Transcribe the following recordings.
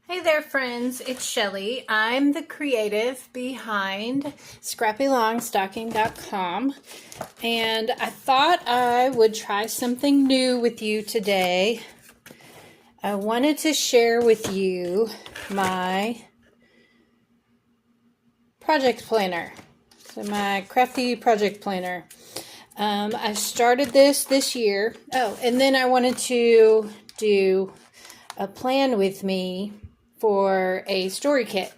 Hey there, friends. It's Shelly. I'm the creative behind scrappylongstocking.com, and I thought I would try something new with you today. I wanted to share with you my project planner, so my crafty project planner. I started this year. Oh, and then I wanted to do a plan with me for a story kit.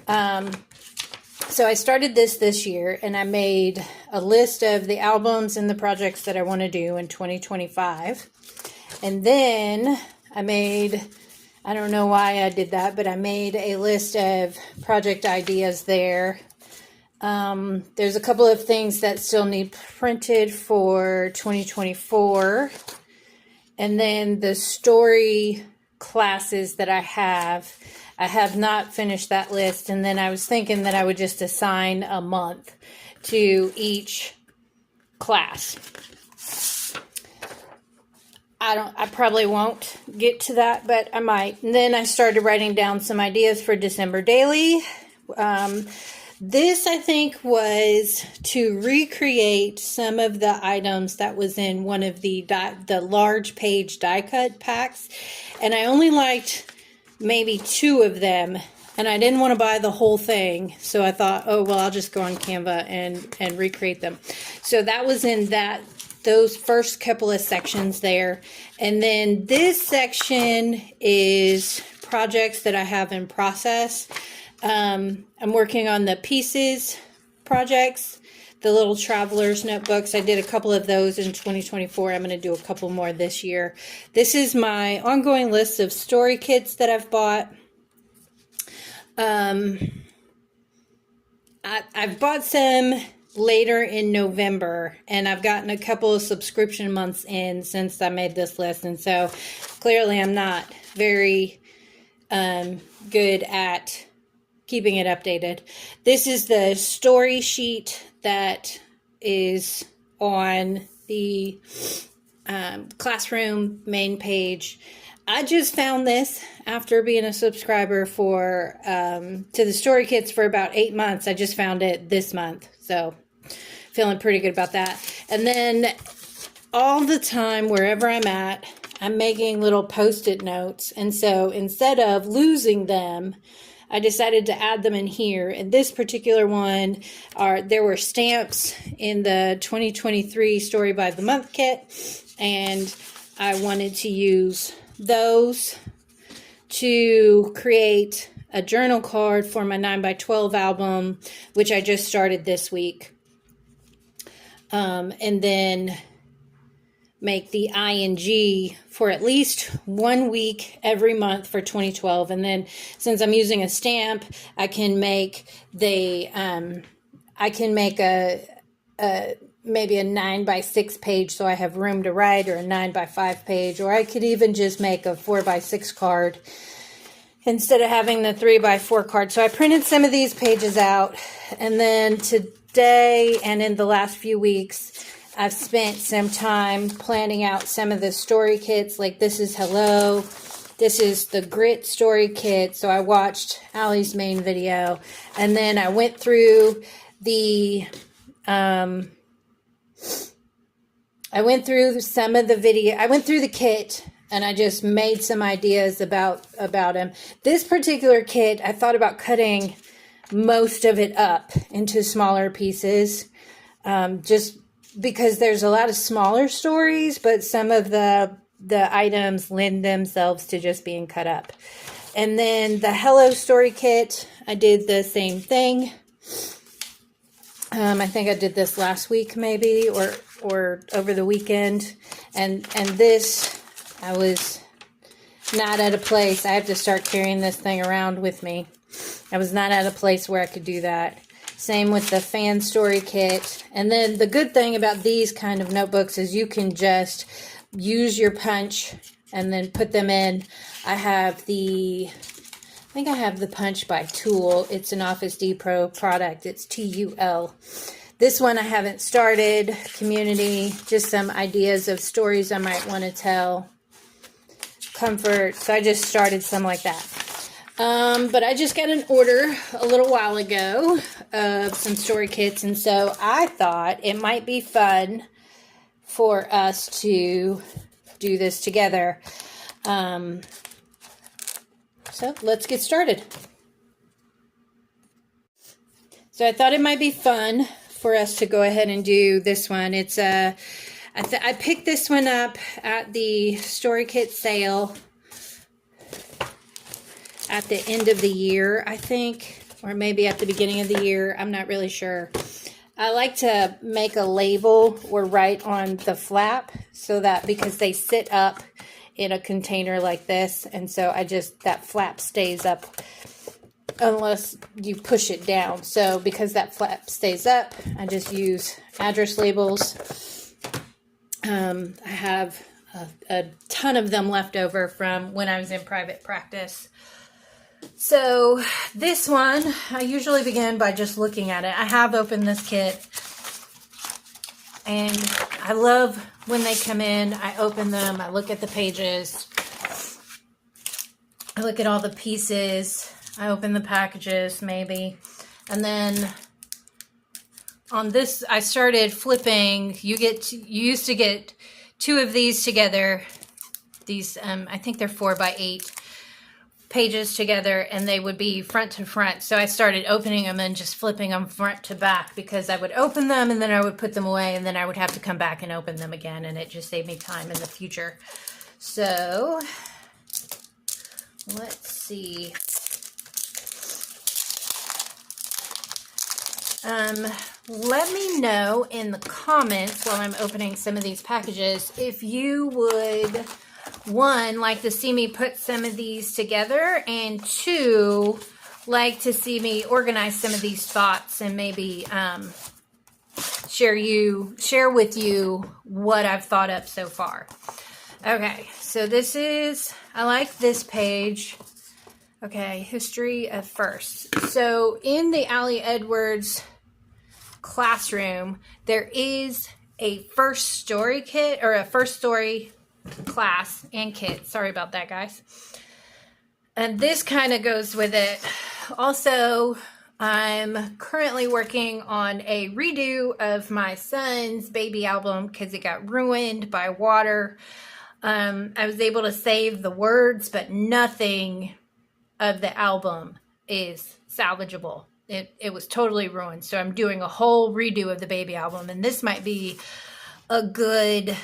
So I started this year, and I made a list of the albums and the projects that I want to do in 2025. And then I don't know why I did that, but I made a list of project ideas there. There's a couple of things that still need printed for 2024. And then the story classes that I have not finished that list. And then I was thinking that I would just assign a month to each class. I probably won't get to that, but I might. And then I started writing down some ideas for December daily. This, I think, was to recreate some of the items that was in one of the large page die cut packs. And I only liked maybe 2 of them. And I didn't want to buy the whole thing. So I thought, oh, well, I'll just go on Canva and recreate them. So that was in those first couple of sections there. And then this section is projects that I have in process. I'm working on the pieces projects, the little traveler's notebooks. I did a couple of those in 2024. I'm going to do a couple more this year. This is my ongoing list of story kits that I've bought. I've bought some later in November, and I've gotten a couple of subscription months in since I made this list. And so clearly I'm not very good at keeping it updated. This is the story sheet that is on the classroom main page. I just found this after being a subscriber to the story kits for about 8 months. I just found it this month, so feeling pretty good about that. And then all the time, wherever I'm at, I'm making little post-it notes. And so instead of losing them, I decided to add them in here. And this particular one, there were stamps in the 2023 Story by the Month kit, and I wanted to use those to create a journal card for my 9x12 album, which I just started this week. And then make the ING for at least 1 week every month for 2012. And then since I'm using a stamp, I can make maybe a 9x6 page so I have room to write, or a 9x5 page, or I could even just make a 4x6 card instead of having the 3x4 card. So I printed some of these pages out, and then today and in the last few weeks, I've spent some time planning out some of the story kits. Like this is Hello. This is the Grit story kit. So I watched Allie's main video, and then I went through the some of the video. I went through the kit, and I just made some ideas about him. This particular kit, I thought about cutting most of it up into smaller pieces, just because there's a lot of smaller stories, but some of the items lend themselves to just being cut up. And then the Hello story kit, I did the same thing. I think I did this last week maybe, or over the weekend. And this, I was not at a place. I have to start carrying this thing around with me. I was not at a place where I could do that. Same with the fan story kit. And then the good thing about these kind of notebooks is you can just use your punch and then put them in. I think I have the Punch by Tool. It's an Office Depot product. It's TUL. This one I haven't started. Community, just some ideas of stories I might want to tell. Comfort. So I just started some like that. But I just got an order a little while ago of some story kits, and so I thought it might be fun for us to do this together. So let's get started. So I thought it might be fun for us to go ahead and do this one. It's I picked this one up at the story kit sale at the end of the year, I think, or maybe at the beginning of the year. I'm not really sure. I like to make a label or write on the flap so that, because they sit up in a container like this, and so that flap stays up unless you push it down. So because that flap stays up, I just use address labels. I have a ton of them left over from when I was in private practice. So this one, I usually begin by just looking at it. I have opened this kit, and I love when they come in. I open them, I look at the pages, I look at all the pieces, I open the packages maybe, and then on this I started flipping. You used to get two of these together. These I think they're 4x8 pages together, and they would be front to front. So I started opening them and just flipping them front to back, because I would open them and then I would put them away, and then I would have to come back and open them again, and it just saved me time in the future. So let's see. Let me know in the comments while I'm opening some of these packages if you would, one, like to see me put some of these together, and two, like to see me organize some of these thoughts and maybe share with you what I've thought up so far. Okay, so this is, I like this page. Okay, history of first. So in the Ali Edwards classroom, there is a first story kit, or a first story class and kit. Sorry about that, guys. And this kind of goes with it. Also, I'm currently working on a redo of my son's baby album because it got ruined by water. I was able to save the words, but nothing of the album is salvageable. It was totally ruined. So I'm doing a whole redo of the baby album, and this might be a good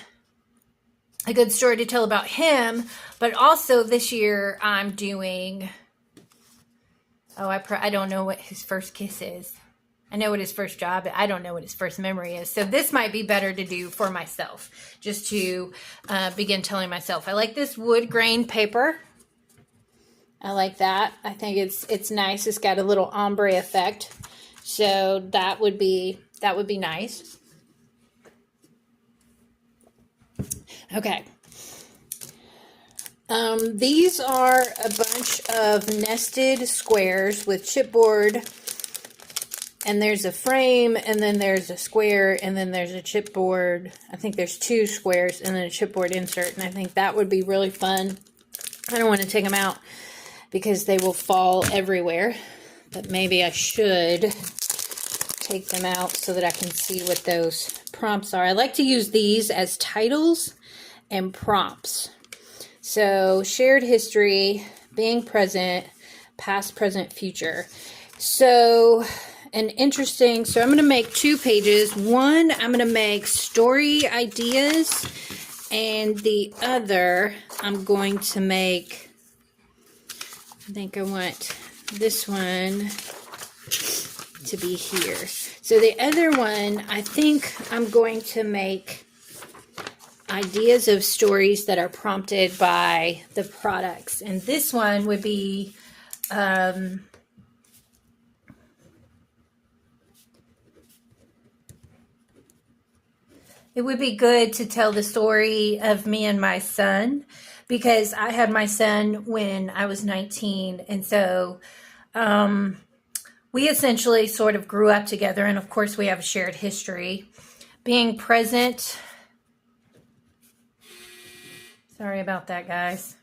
story to tell about him. But also this year I'm doing, I don't know what his first kiss is. I know what his first job, but I don't know what his first memory is. So this might be better to do for myself, just to begin telling myself. I like this wood grain paper. I like that. I think it's nice. It's got a little ombre effect. So that would be nice. Okay. These are a bunch of nested squares with chipboard, and there's a frame, and then there's a square, and then there's a chipboard. I think there's two squares and then a chipboard insert, and I think that would be really fun. I don't want to take them out because they will fall everywhere, but maybe I should take them out so that I can see what those prompts are. I like to use these as titles and prompts. So shared history, being present, past, present, future. So so I'm going to make 2 pages. One, I'm going to make story ideas, and the other I'm going to make, I think I want this one to be here. So the other one, I think I'm going to make ideas of stories that are prompted by the products. And this one would be, it would be good to tell the story of me and my son, because I had my son when I was 19. And so we essentially sort of grew up together. And of course, we have a shared history. Being present. Sorry about that, guys.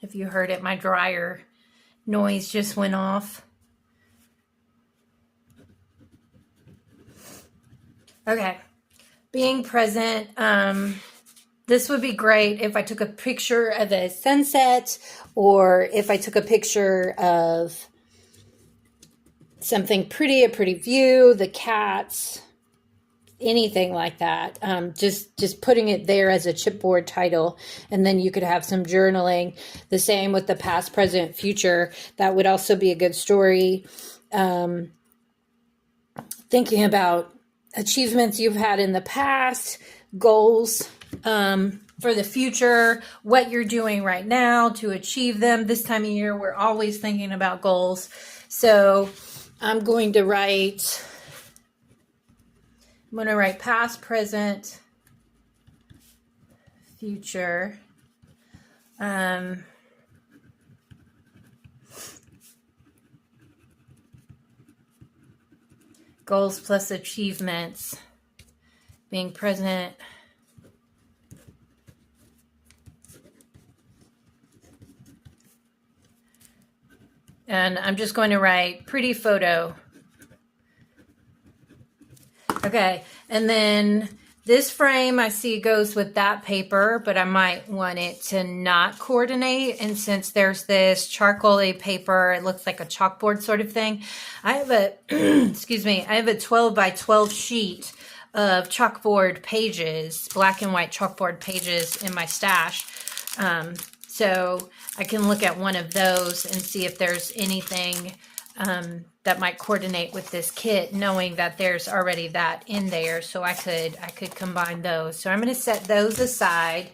If you heard it, my dryer noise just went off. Okay, being present. This would be great if I took a picture of a sunset, or if I took a picture of something pretty, a pretty view, the cats, anything like that. Just putting it there as a chipboard title, and then you could have some journaling. The same with the past, present, future. That would also be a good story. Thinking about achievements you've had in the past, goals for the future, what you're doing right now to achieve them. This time of year, we're always thinking about goals. So I'm going to write past, present, future. Goals plus achievements, being present. And I'm just going to write pretty photo. Okay, and then this frame I see goes with that paper, but I might want it to not coordinate. And since there's this charcoal-y paper, it looks like a chalkboard sort of thing. I have a, excuse me, I have a 12 by 12 sheet of chalkboard pages, black and white chalkboard pages in my stash. So I can look at one of those and see if there's anything that might coordinate with this kit, knowing that there's already that in there. So I could combine those. So I'm going to set those aside.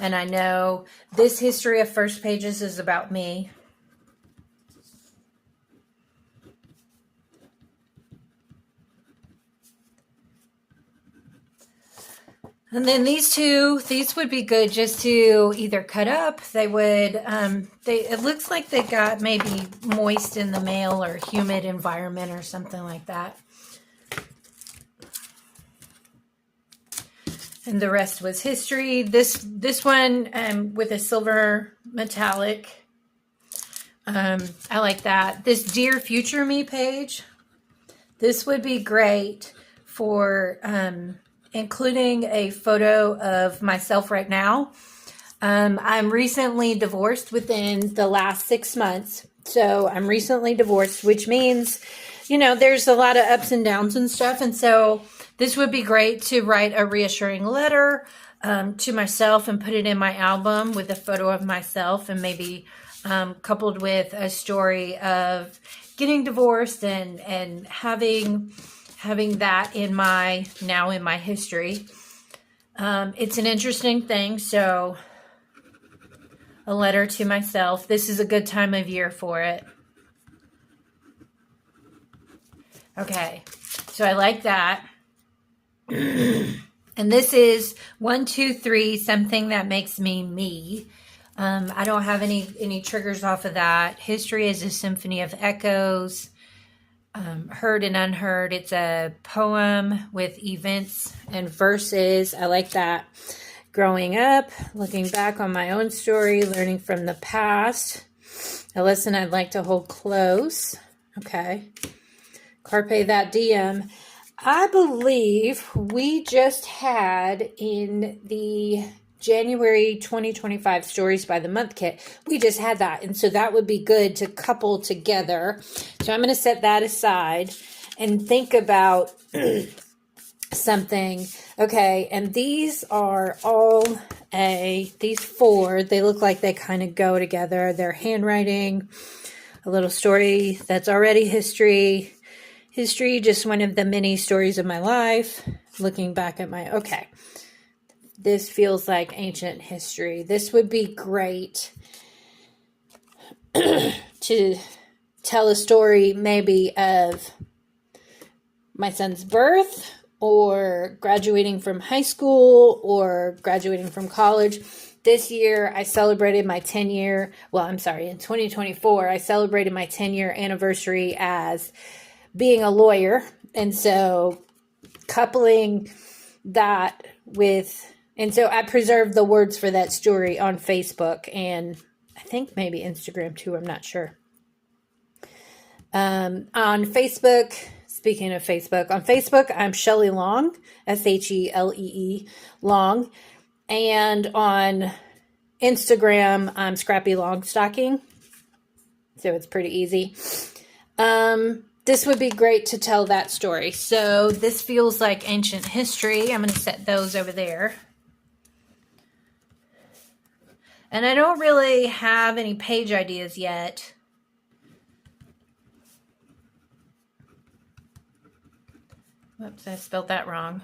And I know this history of First Pages is about me. And then these would be good just to either cut up. They would, it looks like they got maybe moist in the mail or humid environment or something like that. And the rest was history. This one with a silver metallic. I like that. This Dear Future Me page. This would be great for including a photo of myself right now. I'm recently divorced within the last 6 months. So I'm recently divorced, which means, you know, there's a lot of ups and downs and stuff. And so this would be great to write a reassuring letter to myself and put it in my album with a photo of myself, and maybe coupled with a story of getting divorced and having that in my history. It's an interesting thing. So a letter to myself. This is a good time of year for it. Okay. So I like that. And this is 1, 2, 3, something that makes me me. I don't have any triggers off of that. History is a symphony of echoes. Heard and unheard. It's a poem with events and verses. I like that. Growing up, looking back on my own story, learning from the past. A lesson I'd like to hold close. Okay. Carpe that diem. I believe we just had in the January 2025 Stories by the Month kit, we just had that. And so that would be good to couple together. So I'm going to set that aside and think about something. Okay, and these are all these 4, they look like they kind of go together. They're handwriting, a little story that's already history. History, just one of the many stories of my life. Looking back at okay. This feels like ancient history. This would be great to tell a story maybe of my son's birth, or graduating from high school, or graduating from college. This year I celebrated my 10-year, in 2024, I celebrated my 10-year anniversary as being a lawyer. And so coupling that with, and so I preserved the words for that story on Facebook, and I think maybe Instagram too. I'm not sure. On Facebook, speaking of Facebook, on Facebook, I'm Shelly Long, Shellee Long. And on Instagram, I'm Scrappy Longstocking. So it's pretty easy. This would be great to tell that story. So this feels like ancient history. I'm going to set those over there. And I don't really have any page ideas yet. Whoops, I spelled that wrong.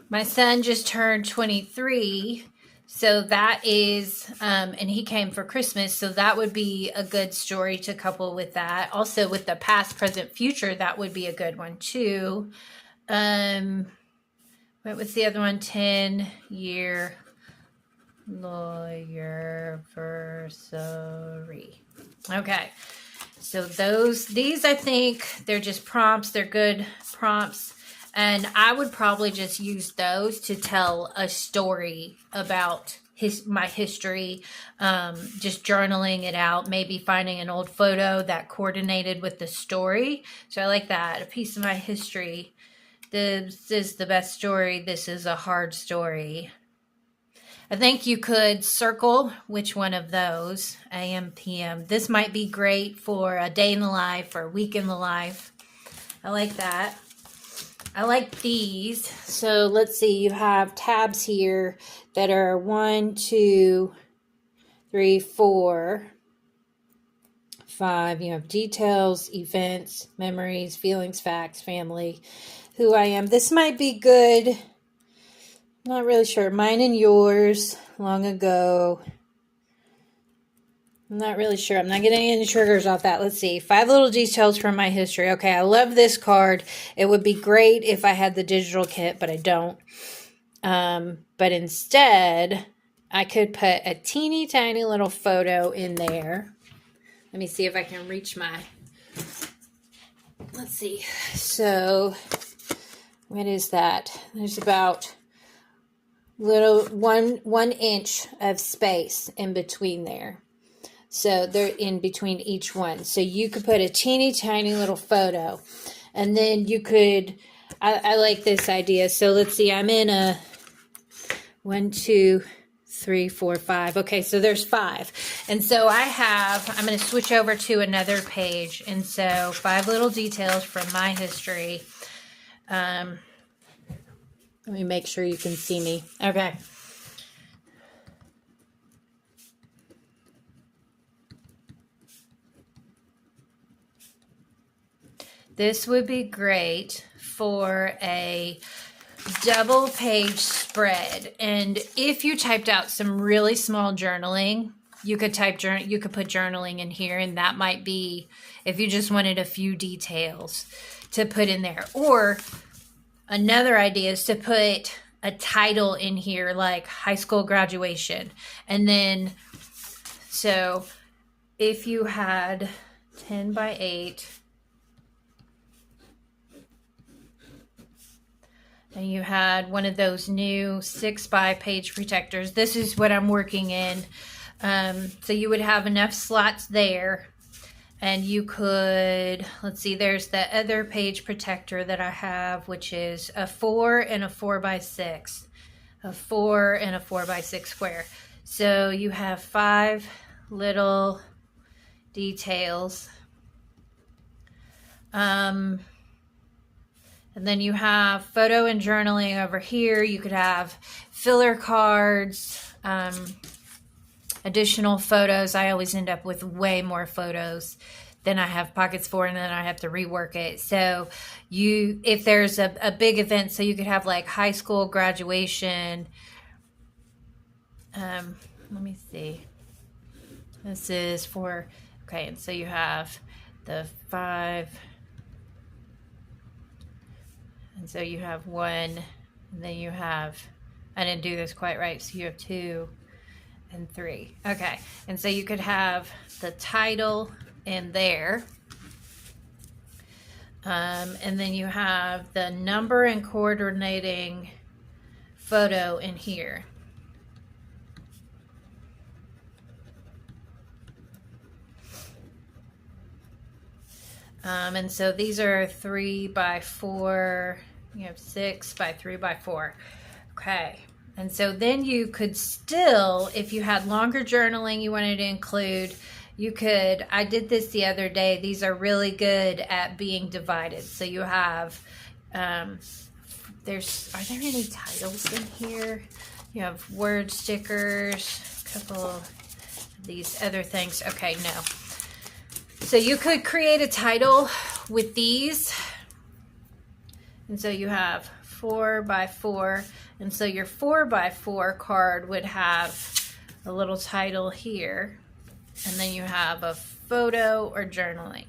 My son just turned 23, so that is, and he came for Christmas, so that would be a good story to couple with that. Also, with the past, present, future, that would be a good one too. What was the other one? 10-year lawyer versary. Okay, so these I think they're just prompts. They're good prompts. And I would probably just use those to tell a story about my history, just journaling it out, maybe finding an old photo that coordinated with the story. So I like that. A piece of my history. This is the best story. This is a hard story. I think you could circle which one of those, AM, PM. This might be great for a day in the life or a week in the life. I like that. I like these. So let's see, you have tabs here that are 1, 2, 3, 4, 5. You have details, events, memories, feelings, facts, family, who I am. This might be good. Not really sure. Mine and yours, long ago. I'm not really sure. I'm not getting any triggers off that. Let's see. 5 little details from my history. Okay, I love this card. It would be great if I had the digital kit, but I don't. But instead, I could put a teeny tiny little photo in there. Let me see if I can reach my... Let's see. So, what is that? There's about one inch of space in between there. So they're in between each one. So you could put a teeny tiny little photo. And then you could, I like this idea. So let's see, I'm in a 1, 2, 3, 4, 5. Okay, so there's 5. And so I'm going to switch over to another page. And so 5 little details from my history. Let me make sure you can see me. Okay. This would be great for a double page spread. And if you typed out some really small journaling, you could put journaling in here, and that might be if you just wanted a few details to put in there. Or another idea is to put a title in here like high school graduation. And then, so if you had 10 by 8, and you had one of those new 6 by page protectors. This is what I'm working in. So you would have enough slots there. And you could, let's see, there's the other page protector that I have, which is a 4 and a 4 by 6. A 4 and a 4 by 6 square. So you have 5 little details. And then you have photo and journaling over here. You could have filler cards, additional photos. I always end up with way more photos than I have pockets for, and then I have to rework it. So if there's a big event, so you could have like high school graduation. Let me see. This is for, okay, and so you have the 5... And so you have 1, and then you have, I didn't do this quite right, so you have 2 and 3. Okay, and so you could have the title in there. And then you have the number and coordinating photo in here. And so these are 3 by 4, you have 6 by 3 by 4. Okay. And so then you could still, if you had longer journaling you wanted to include, you could, I did this the other day. These are really good at being divided. So you have, are there any titles in here? You have word stickers, a couple of these other things. Okay, no. So you could create a title with these. And so you have 4 by 4. And so your 4 by 4 card would have a little title here. And then you have a photo or journaling.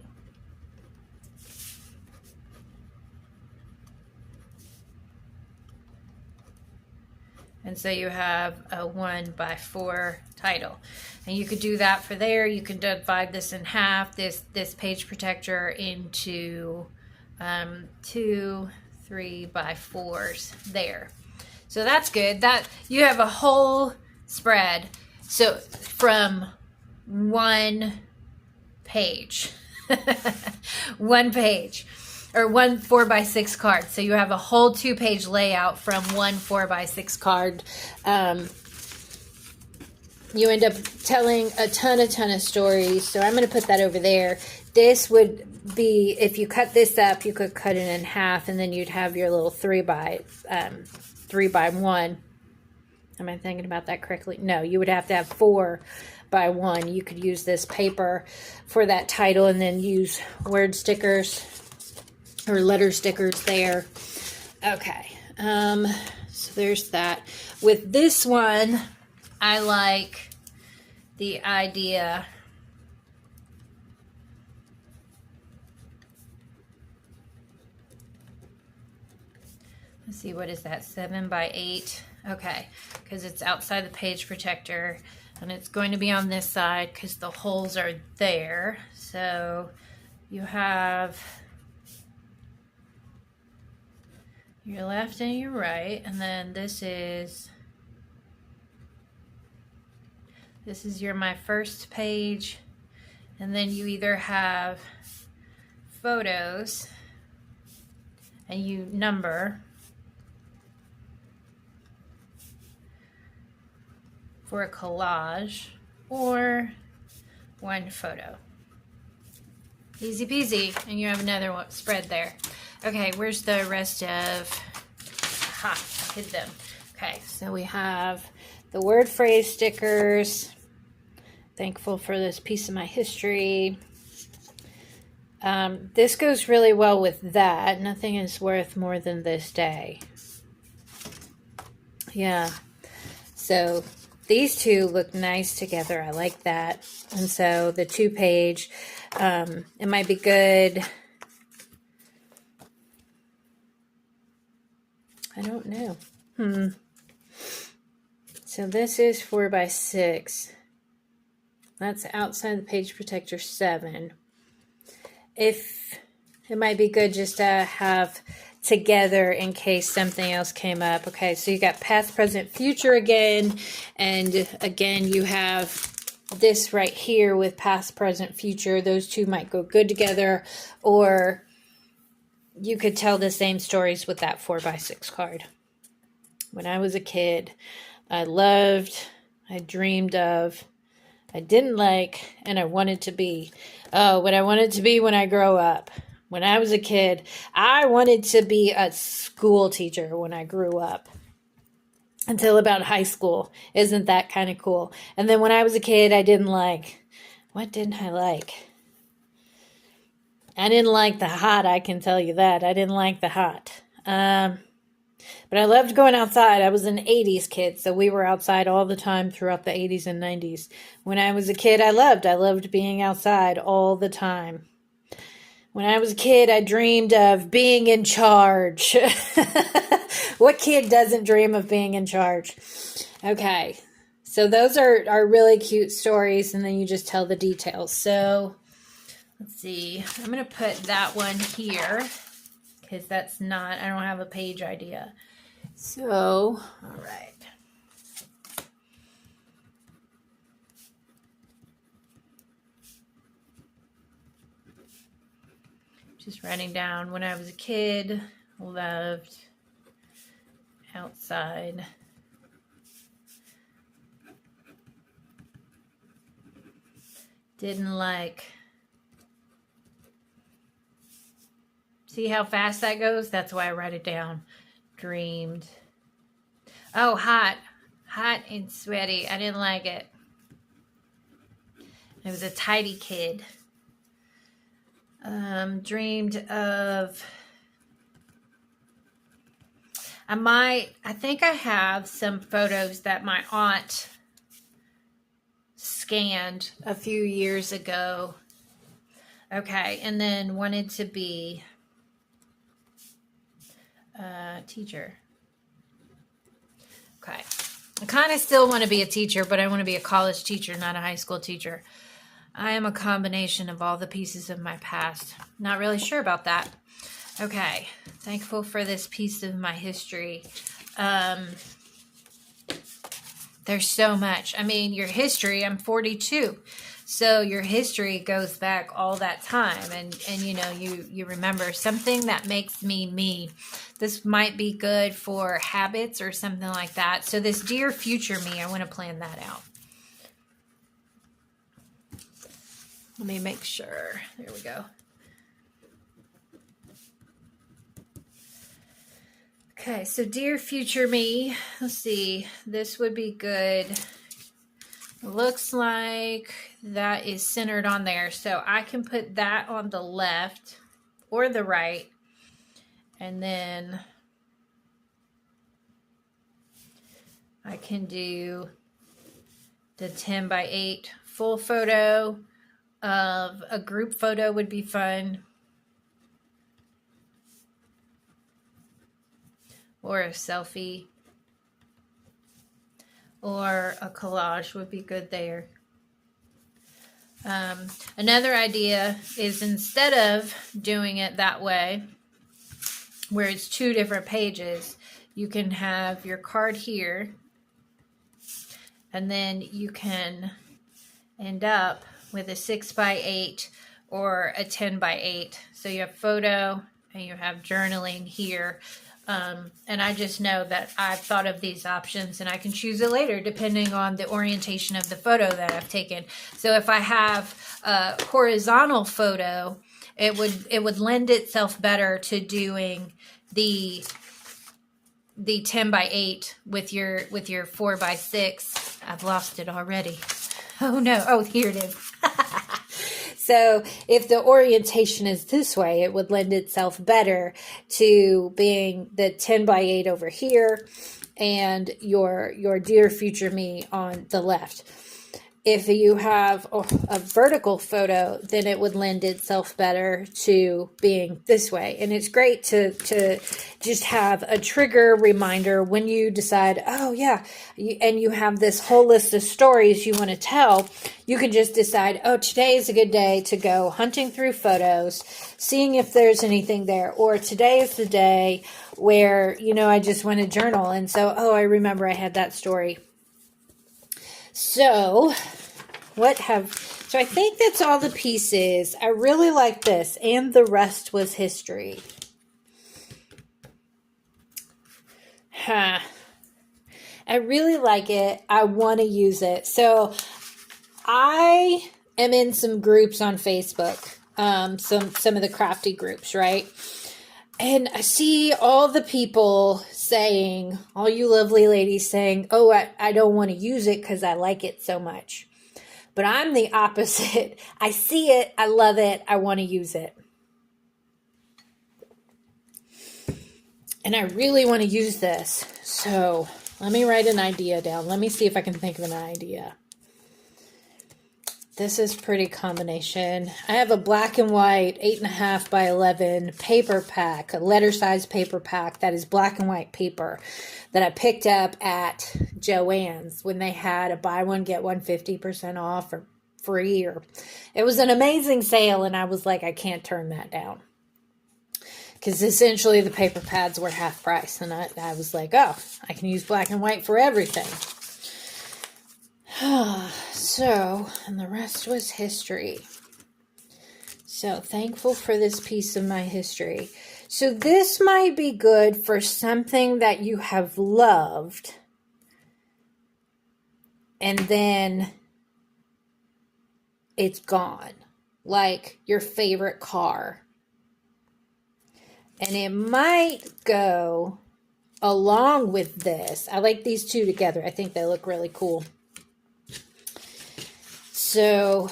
And so you have a 1 by 4 title. And you could do that for there. You can divide this in half, this page protector into 2, 3 by 4s there. So that's good. That you have a whole spread. So from one page, one page, or one 4 by 6 card. So you have a whole 2-page layout from one 4 by 6 card. You end up telling a ton of stories. So I'm going to put that over there. This would be, if you cut this up, you could cut it in half, and then you'd have your little 3 by 1. Am I thinking about that correctly? No, you would have to have 4 by 1. You could use this paper for that title, and then use word stickers or letter stickers there. Okay, so there's that. With this one, I like the idea let's see, what is that, 7 by 8? Okay, because it's outside the page protector, and it's going to be on this side because the holes are there. So you have your left and your right, and then this is your my first page, and then you either have photos and you number for a collage, or one photo. Easy peasy, and you have another one spread there. Okay, where's the rest of, hid them. Okay, so we have the word phrase stickers. Thankful for this piece of my history. This goes really well with that. Nothing is worth more than this day. Yeah, so these two look nice together. I like that. And so the 2-page, it might be good. I don't know. So this is 4 by 6. That's outside the page protector 7. If it might be good just to have together in case something else came up. Okay, so you got past, present, future again, and again you have this right here with past, present, future. Those two might go good together, or you could tell the same stories with that 4 by 6 card. When I was a kid, I loved, I dreamed of, I didn't like, and I wanted to be. Oh, what I wanted to be when I grow up. When I was a kid, I wanted to be a school teacher when I grew up. Until about high school. Isn't that kind of cool? And then when I was a kid, I didn't like. What didn't I like? I didn't like the hot, I can tell you that. I didn't like the hot. But I loved going outside. I was an 80s kid, so we were outside all the time throughout the 80s and 90s. When I was a kid, I loved being outside all the time. When I was a kid, I dreamed of being in charge. What kid doesn't dream of being in charge? Okay, so those are really cute stories, and then you just tell the details. So let's see, I'm going to put that one here because that's not, I don't have a page idea. So, all right. Just writing down when I was a kid, loved outside. Didn't like. See how fast that goes? That's why I write it down. Dreamed. Oh, hot. Hot and sweaty. I didn't like it. I was a tidy kid. Dreamed of, I think I have some photos that my aunt scanned a few years ago. Okay, and then wanted to be a teacher. Okay, I kind of still want to be a teacher, but I want to be a college teacher, not a high school teacher. I am a combination of all the pieces of my past. Not really sure about that. Okay, thankful for this piece of my history. There's so much. I mean, your history, I'm 42. So your history goes back all that time. And you know, you remember something that makes me me. This might be good for habits or something like that. So this dear future me, I want to plan that out. Let me make sure. There we go. Okay, so dear future me, let's see. This would be good. Looks like that is centered on there. So I can put that on the left or the right. And then I can do the 10 by 8 full photo. Of a group photo would be fun, or a selfie, or a collage would be good there. Another idea is instead of doing it that way, where it's 2 different pages, you can have your card here, and then you can end up with a 6 by 8 or a 10 by 8. So you have photo and you have journaling here. And I just know that I've thought of these options and I can choose it later depending on the orientation of the photo that I've taken. So if I have a horizontal photo, it would lend itself better to doing the 10 by 8 with your 4 by 6. I've lost it already. Oh no. Oh, here it is. So if the orientation is this way, it would lend itself better to being the 10 by 8 over here and your dear future me on the left. If you have a vertical photo, then it would lend itself better to being this way. And it's great to just have a trigger reminder when you decide, oh yeah, and you have this whole list of stories you want to tell. You can just decide, oh, today is a good day to go hunting through photos, seeing if there's anything there. Or today is the day where, I just want to journal. And so, oh, I remember I had that story. So I think that's all the pieces. I really like this. And the rest was history. I really like it. I want to use it. So I am in some groups on Facebook. Some of the crafty groups, right? And I see all the people saying, all you lovely ladies saying, oh, I don't want to use it because I like it so much. But I'm the opposite. I see it. I love it. I want to use it. And I really want to use this. So let me write an idea down. Let me see if I can think of an idea. This is pretty combination. I have a black and white 8.5 by 11 paper pack, a letter size paper pack that is black and white paper that I picked up at Joann's when they had a buy one, get one 50% off or free, or it was an amazing sale. And I was like, I can't turn that down. Because essentially the paper pads were half price. And I was like, oh, I can use black and white for everything. So, and the rest was history. So thankful for this piece of my history. So this might be good for something that you have loved. And then it's gone. Like your favorite car. And it might go along with this. I like these two together. I think they look really cool. So,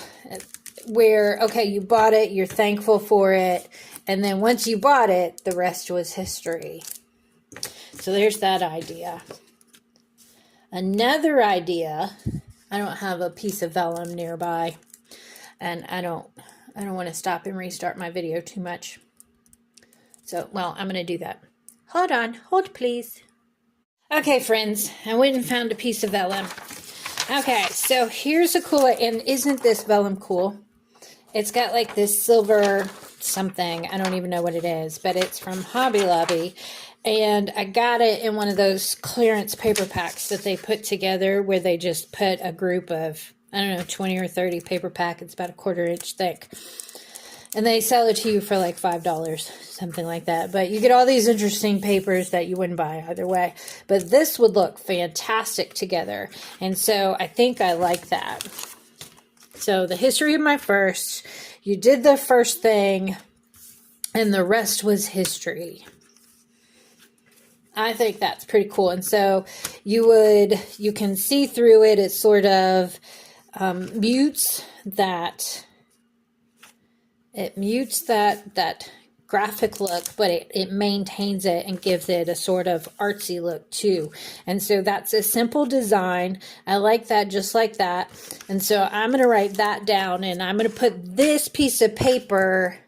where, okay, you bought it, you're thankful for it, and then once you bought it, the rest was history. So there's that idea. Another idea, I don't have a piece of vellum nearby, and I don't want to stop and restart my video too much. So, well, I'm going to do that. Hold on. Hold, please. Okay, friends. I went and found a piece of vellum. Okay, so here's a cool... And isn't this vellum cool? It's got like this silver something. I don't even know what it is. But it's from Hobby Lobby. And I got it in one of those clearance paper packs that they put together, where they just put a group of, I don't know, 20 or 30 paper packets about a 1/4 inch thick. And they sell it to you for like $5, something like that. But you get all these interesting papers that you wouldn't buy either way. But this would look fantastic together. And so I think I like that. So the history of my first, you did the first thing, and the rest was history. I think that's pretty cool. And so you can see through it. It sort of mutes that... It mutes that graphic look, but it maintains it and gives it a sort of artsy look too. And so that's a simple design. I like that just like that. And so I'm going to write that down, and I'm going to put this piece of paper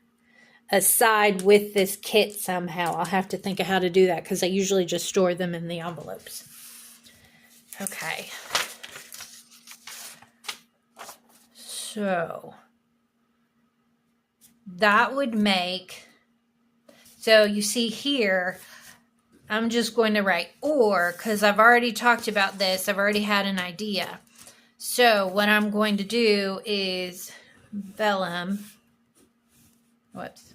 aside with this kit somehow. I'll have to think of how to do that, because I usually just store them in the envelopes. Okay. So... that would make, so you see here, I'm just going to write or, because I've already talked about this. I've already had an idea. So what I'm going to do is vellum, whoops,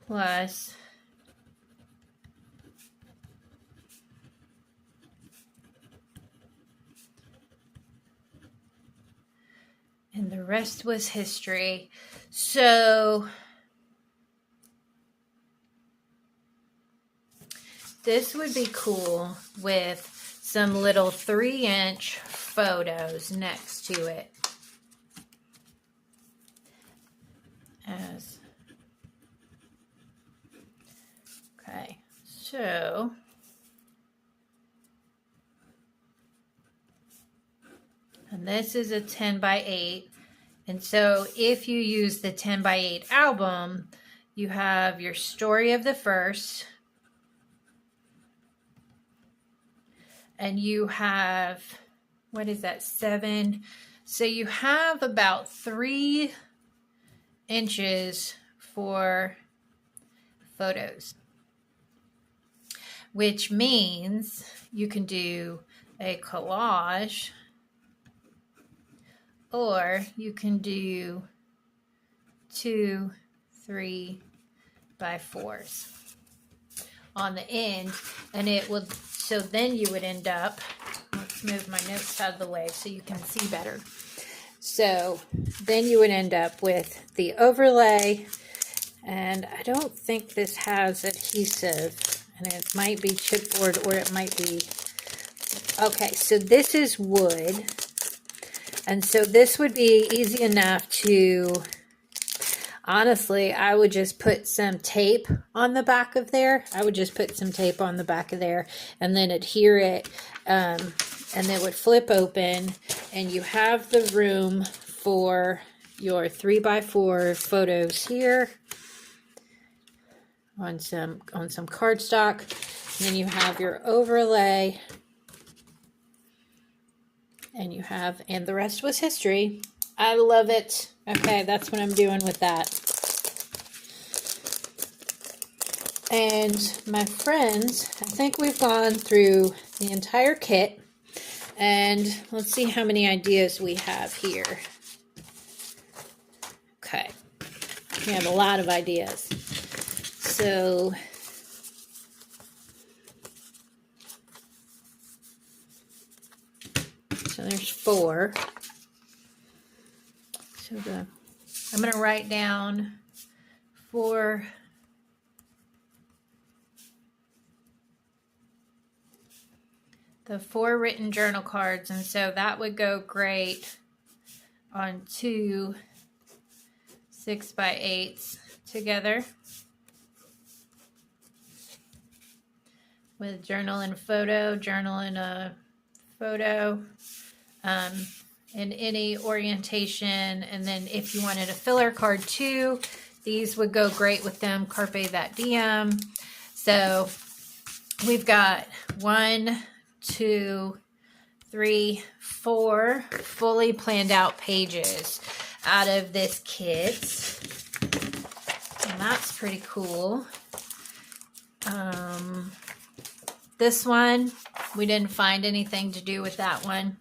plus and the rest was history. So this would be cool with some little 3-inch photos next to it. Okay, so and this is a 10 by 8. And so if you use the 10 by 8 album, you have your story of the first. And you have, what is that, 7? So you have about 3 inches for photos. Which means you can do a collage, or you can do 2 3 by 4s on the end, and it will, so then you would end up, let's move my notes out of the way so you can see better. So then you would end up with the overlay, and I don't think this has adhesive, and it might be chipboard, or it might be, okay, so this is wood. And so this would be easy enough to, honestly, I would just put some tape on the back of there. I would just put some tape on the back of there and then adhere it. And it would flip open, and you have the room for your 3 by 4 photos here on some cardstock. And then you have your overlay And you have, and the rest was history. I love it. Okay, that's what I'm doing with that. And my friends, I think we've gone through the entire kit. And let's see how many ideas we have here. Okay, we have a lot of ideas. So there's 4. So I'm going to write down 4. The 4 written journal cards, and so that would go great on 2 6x8s together with journal and photo, journal and a photo, in any orientation. And then if you wanted a filler card too, these would go great with them. Carpe that diem. So we've got 1, 2, 3, 4 fully planned out pages out of this kit. And that's pretty cool. This one, we didn't find anything to do with that one.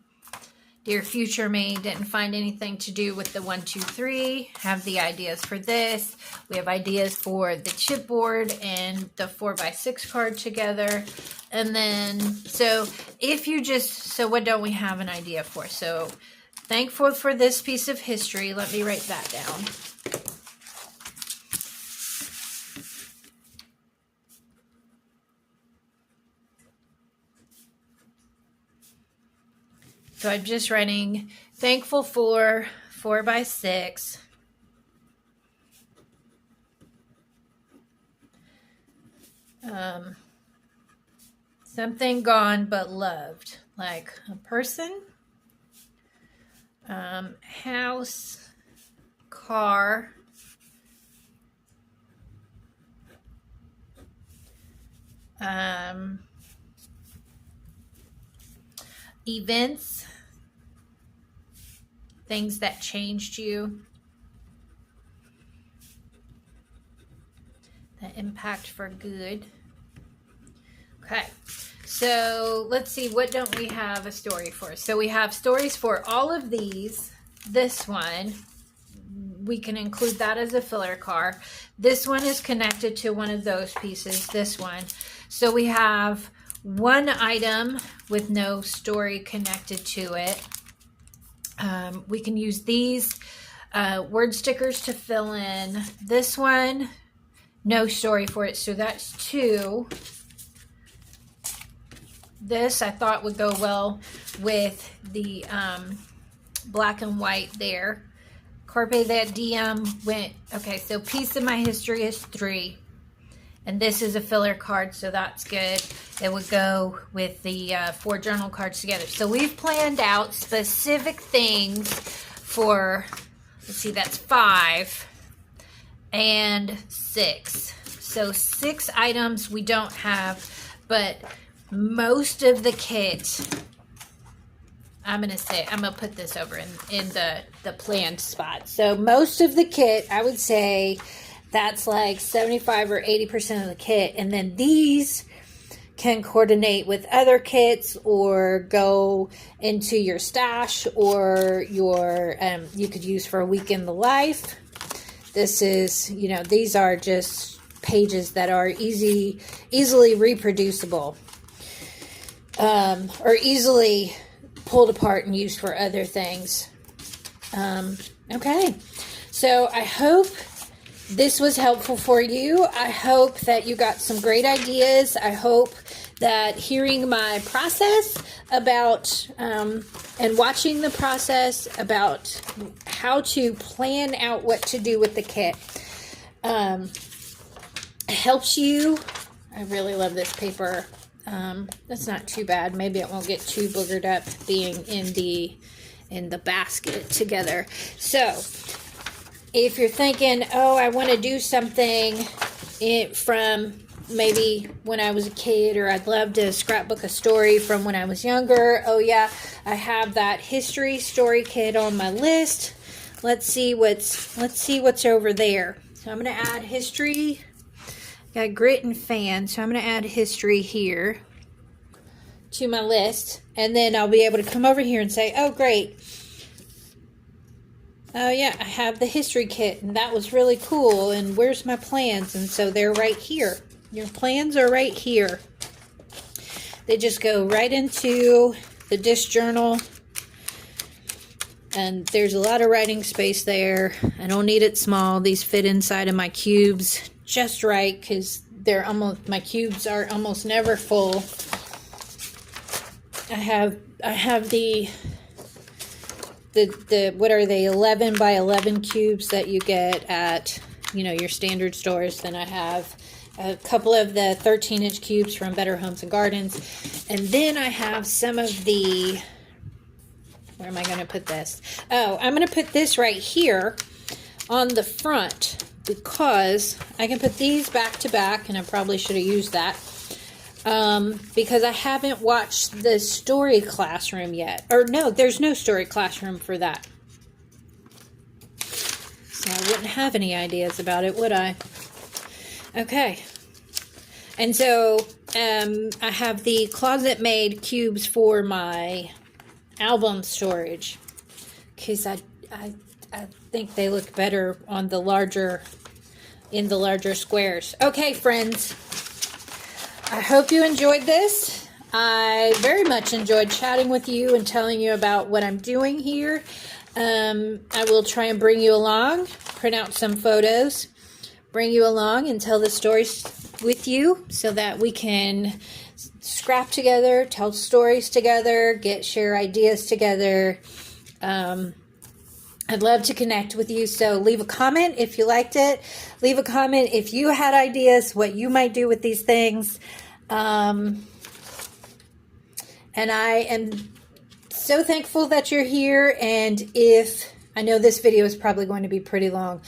Dear Future Me didn't find anything to do with the 1, 2, 3. Have the ideas for this. We have ideas for the chipboard and the 4x6 card together. And then, so what don't we have an idea for? So thankful for this piece of history. Let me write that down. So I'm just writing thankful for 4x6. Something gone but loved, like a person, house, car, events, things that changed you, that impact for good. Okay, so let's see, what don't we have a story for? So we have stories for all of these. This one, we can include that as a filler card. This one is connected to one of those pieces, this one. So we have one item with no story connected to it. We can use these word stickers to fill in. This one, no story for it, so that's 2. This I thought would go well with the black and white there. Carpe that diem went, okay, so piece of my history is 3. And this is a filler card, so that's good. It would go with the 4 journal cards together. So we've planned out specific things for, let's see, that's 5 and 6. So 6 items we don't have, but most of the kit, I'm gonna put this over in the planned spot. So most of the kit, I would say that's like 75 or 80% of the kit. And then these can coordinate with other kits or go into your stash or your, you could use for a week in the life. This is, these are just pages that are easily reproducible, or easily pulled apart and used for other things. Okay, so I hope this was helpful for you. I hope that you got some great ideas. I hope that hearing my process about and watching the process about how to plan out what to do with the kit helps you. I really love this paper. That's not too bad. Maybe it won't get too boogered up being in the basket together. So if you're thinking, oh, I want to do something from maybe when I was a kid, or I'd love to scrapbook a story from when I was younger. Oh yeah, I have that history story kit on my list. Let's see what's over there. So I'm going to add history. Got grit and fan, so I'm going to add history here to my list, and then I'll be able to come over here and say, oh great, oh yeah, I have the history kit, and that was really cool, and where's my plans? And so they're right here. Your plans are right here. They just go right into the disc journal, and there's a lot of writing space there. I don't need it small. These fit inside of my cubes just right, because my cubes are almost never full. I have the what are they, 11 by 11 cubes that you get at, you know, your standard stores. Then I have a couple of the 13-inch cubes from Better Homes and Gardens. And then I have some of the, where am I going to put this? Oh, I'm going to put this right here on the front, because I can put these back to back, and I probably should have used that. Because I haven't watched the story classroom yet. Or no, there's no story classroom for that. So I wouldn't have any ideas about it, would I? Okay. And so I have the closet-made cubes for my album storage, because I think they look better on the larger, in the larger squares. Okay, friends. I hope you enjoyed this. I very much enjoyed chatting with you and telling you about what I'm doing here. I will try and bring you along, print out some photos, bring you along and tell the stories with you, so that we can scrap together, tell stories together, share ideas together. I'd love to connect with you, so leave a comment if you liked it. Leave a comment if you had ideas, what you might do with these things. And I am so thankful that you're here, and I know this video is probably going to be pretty long,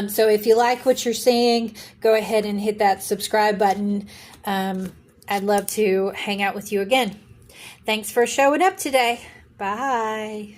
so if you like what you're seeing, go ahead and hit that subscribe button. I'd love to hang out with you again. Thanks for showing up today. Bye.